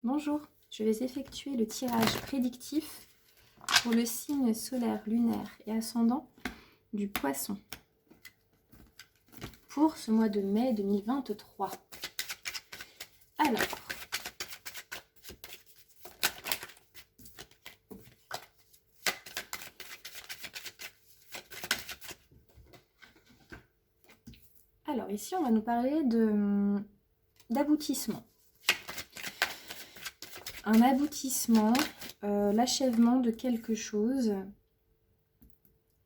Bonjour, je vais effectuer le tirage prédictif pour le signe solaire, lunaire et ascendant du Poisson pour ce mois de mai 2023. Alors ici on va nous parler d'aboutissement. Un aboutissement, l'achèvement de quelque chose.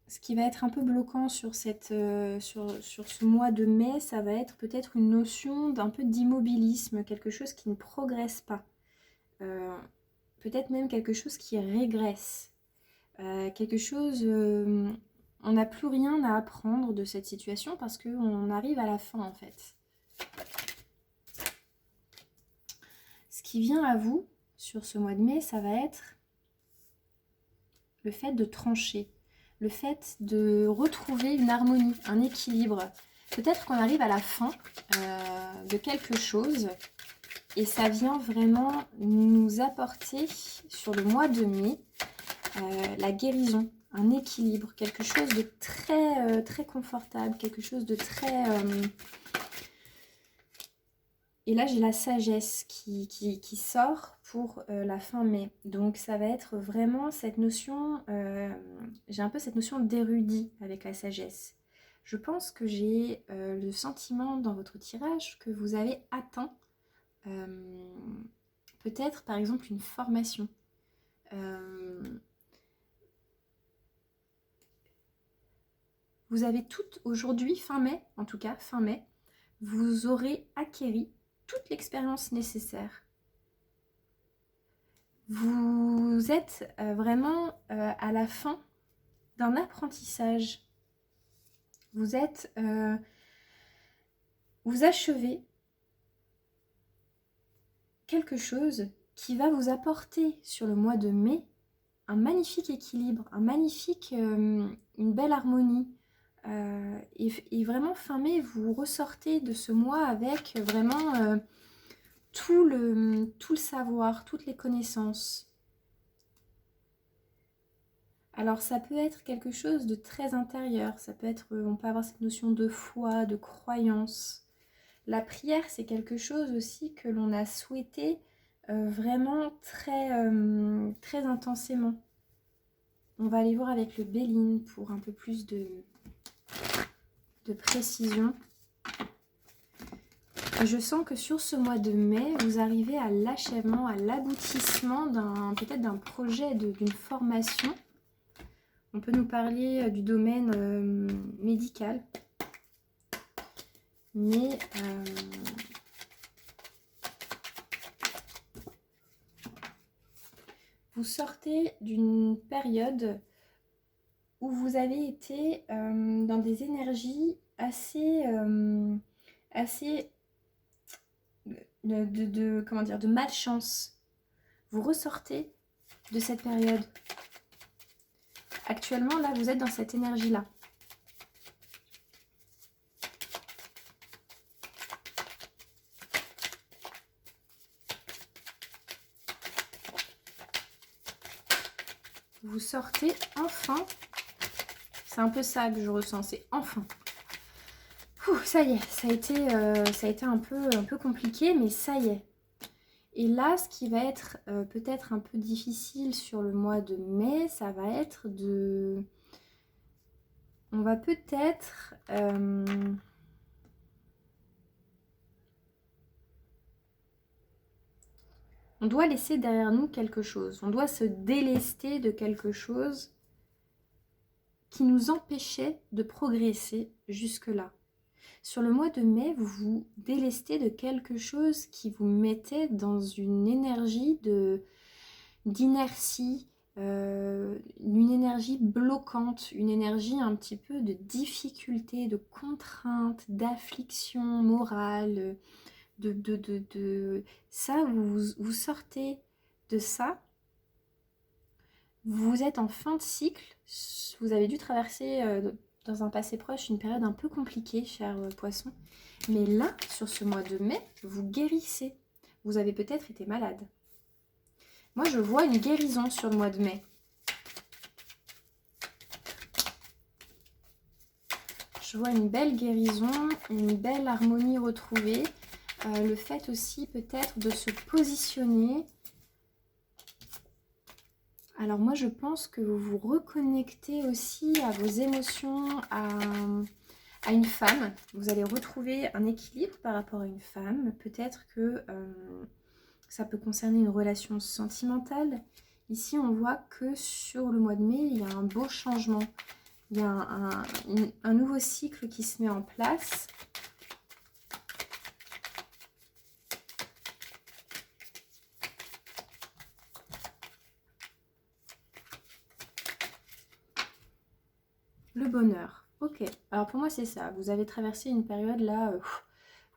Ce qui va être un peu bloquant sur ce mois de mai, ça va être peut-être une notion d'un peu d'immobilisme, quelque chose qui ne progresse pas. Peut-être même quelque chose qui régresse. Quelque chose... on n'a plus rien à apprendre de cette situation parce qu'on arrive à la fin en fait. Ce qui vient à vous sur ce mois de mai, ça va être le fait de trancher. Le fait de retrouver une harmonie, un équilibre. Peut-être qu'on arrive à la fin de quelque chose et ça vient vraiment nous apporter sur le mois de mai la guérison, un équilibre, quelque chose de très, très confortable, quelque chose de très... Et là, j'ai la sagesse qui sort pour la fin mai. Donc, ça va être vraiment cette notion... j'ai un peu cette notion d'érudit avec la sagesse. Je pense que j'ai le sentiment dans votre tirage que vous avez atteint peut-être, par exemple, une formation. Vous avez toutes aujourd'hui, fin mai, en tout cas, fin mai, vous aurez acquéri toute l'expérience nécessaire. Vous êtes vraiment à la fin d'un apprentissage. Vous achevez quelque chose qui va vous apporter sur le mois de mai un magnifique équilibre, une belle harmonie. Et vraiment fin mai, vous ressortez de ce mois avec vraiment tout le savoir, toutes les connaissances. Alors ça peut être quelque chose de très intérieur, ça peut être, on peut avoir cette notion de foi, de croyance. La prière, c'est quelque chose aussi que l'on a souhaité vraiment très, très intensément. On va aller voir avec le Béline pour un peu plus de précision. Et je sens que sur ce mois de mai, vous arrivez à l'achèvement, à l'aboutissement peut-être d'un projet, d'une formation. On peut nous parler du domaine médical. Mais vous sortez d'une période où vous avez été dans des énergies assez de malchance. Vous ressortez de cette période. Actuellement, là, vous êtes dans cette énergie-là. Vous sortez enfin. C'est un peu ça que je ressens, c'est enfin. Ça y est, ça a été un peu compliqué, mais ça y est. Et là, ce qui va être peut-être un peu difficile sur le mois de mai, ça va être de... On va peut-être... On doit laisser derrière nous quelque chose. On doit se délester de quelque chose qui nous empêchait de progresser jusque-là. Sur le mois de mai, vous vous délestez de quelque chose qui vous mettait dans une énergie d'inertie, une énergie bloquante, une énergie un petit peu de difficulté, de contrainte, d'affliction morale, ça, vous sortez de ça. Vous êtes en fin de cycle, vous avez dû traverser dans un passé proche une période un peu compliquée, cher poisson. Mais là, sur ce mois de mai, vous guérissez. Vous avez peut-être été malade. Moi, je vois une guérison sur le mois de mai. Je vois une belle guérison, une belle harmonie retrouvée. Le fait aussi peut-être de se positionner. Alors moi, je pense que vous vous reconnectez aussi à vos émotions, à une femme. Vous allez retrouver un équilibre par rapport à une femme. Peut-être que ça peut concerner une relation sentimentale. Ici, on voit que sur le mois de mai, il y a un beau changement. Il y a un nouveau cycle qui se met en place. Le bonheur. Ok. Alors pour moi, c'est ça. Vous avez traversé une période là,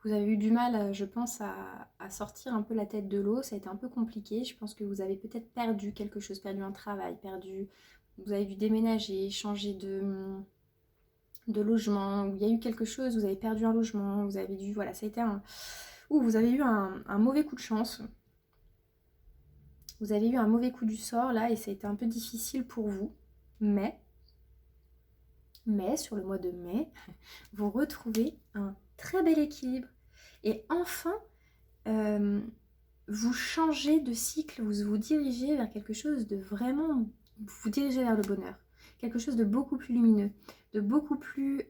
vous avez eu du mal, je pense, à sortir un peu la tête de l'eau. Ça a été un peu compliqué. Je pense que vous avez peut-être perdu quelque chose, perdu un travail, perdu... Vous avez dû déménager, changer de logement, où il y a eu quelque chose, vous avez perdu un logement, vous avez dû... Voilà, ça a été un... Ou vous avez eu un mauvais coup de chance. Vous avez eu un mauvais coup du sort là et ça a été un peu difficile pour vous. Mais sur le mois de mai, vous retrouvez un très bel équilibre. Et enfin, vous changez de cycle, vous vous dirigez vers quelque chose de vraiment... Vous dirigez vers le bonheur. Quelque chose de beaucoup plus lumineux, de beaucoup plus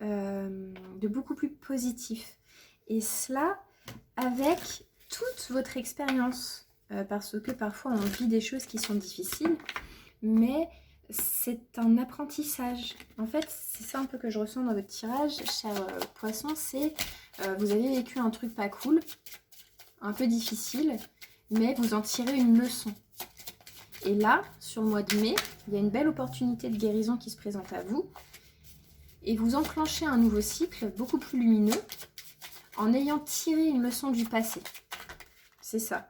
positif. Et cela avec toute votre expérience. Parce que parfois on vit des choses qui sont difficiles, mais c'est un apprentissage. En fait, c'est ça un peu que je ressens dans votre tirage, cher poisson, c'est vous avez vécu un truc pas cool, un peu difficile, mais vous en tirez une leçon. Et là, sur le mois de mai, il y a une belle opportunité de guérison qui se présente à vous. Et vous enclenchez un nouveau cycle beaucoup plus lumineux en ayant tiré une leçon du passé. C'est ça.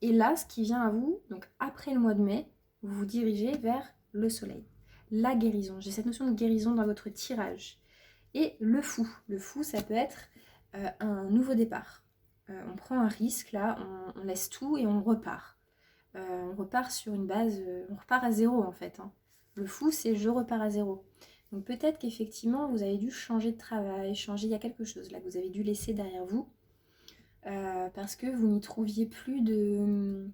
Et là, ce qui vient à vous, donc après le mois de mai, vous vous dirigez vers le soleil. La guérison. J'ai cette notion de guérison dans votre tirage. Et le fou. Le fou, ça peut être un nouveau départ. On prend un risque, là, on laisse tout et on repart. On repart sur une base, on repart à zéro en fait. Hein. Le fou, c'est je repars à zéro. Donc peut-être qu'effectivement, vous avez dû changer de travail, il y a quelque chose là que vous avez dû laisser derrière vous. Parce que vous n'y trouviez plus de...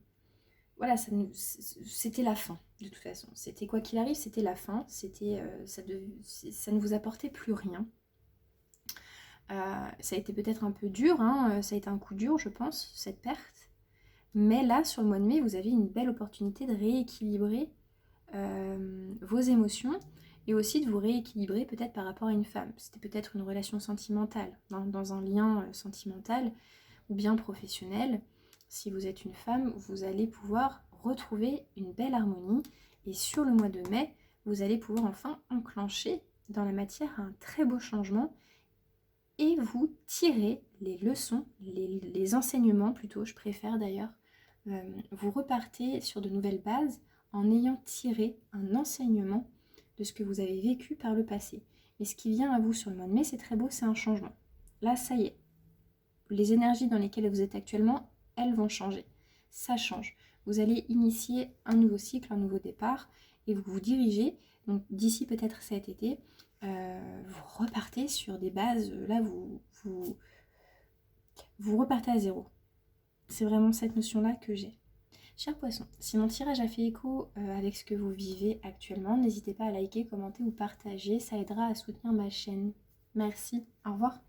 Voilà, c'était la fin, de toute façon. C'était quoi qu'il arrive, c'était la fin. C'était, ça ne vous apportait plus rien. Ça a été peut-être un peu dur, hein, ça a été un coup dur, je pense, cette perte. Mais là, sur le mois de mai, vous avez une belle opportunité de rééquilibrer vos émotions et aussi de vous rééquilibrer peut-être par rapport à une femme. C'était peut-être une relation sentimentale, dans un lien sentimental ou bien professionnel. Si vous êtes une femme, vous allez pouvoir retrouver une belle harmonie et sur le mois de mai, vous allez pouvoir enfin enclencher dans la matière un très beau changement et vous tirer les leçons, les enseignements plutôt, je préfère d'ailleurs. Vous repartez sur de nouvelles bases en ayant tiré un enseignement de ce que vous avez vécu par le passé. Et ce qui vient à vous sur le mois de mai, c'est très beau, c'est un changement. Là, ça y est. Les énergies dans lesquelles vous êtes actuellement, elles vont changer. Ça change. Vous allez initier un nouveau cycle, un nouveau départ, et vous vous dirigez, donc d'ici peut-être cet été, vous repartez sur des bases, là vous repartez à zéro. C'est vraiment cette notion-là que j'ai. Chers poissons, si mon tirage a fait écho avec ce que vous vivez actuellement, n'hésitez pas à liker, commenter ou partager, ça aidera à soutenir ma chaîne. Merci, au revoir.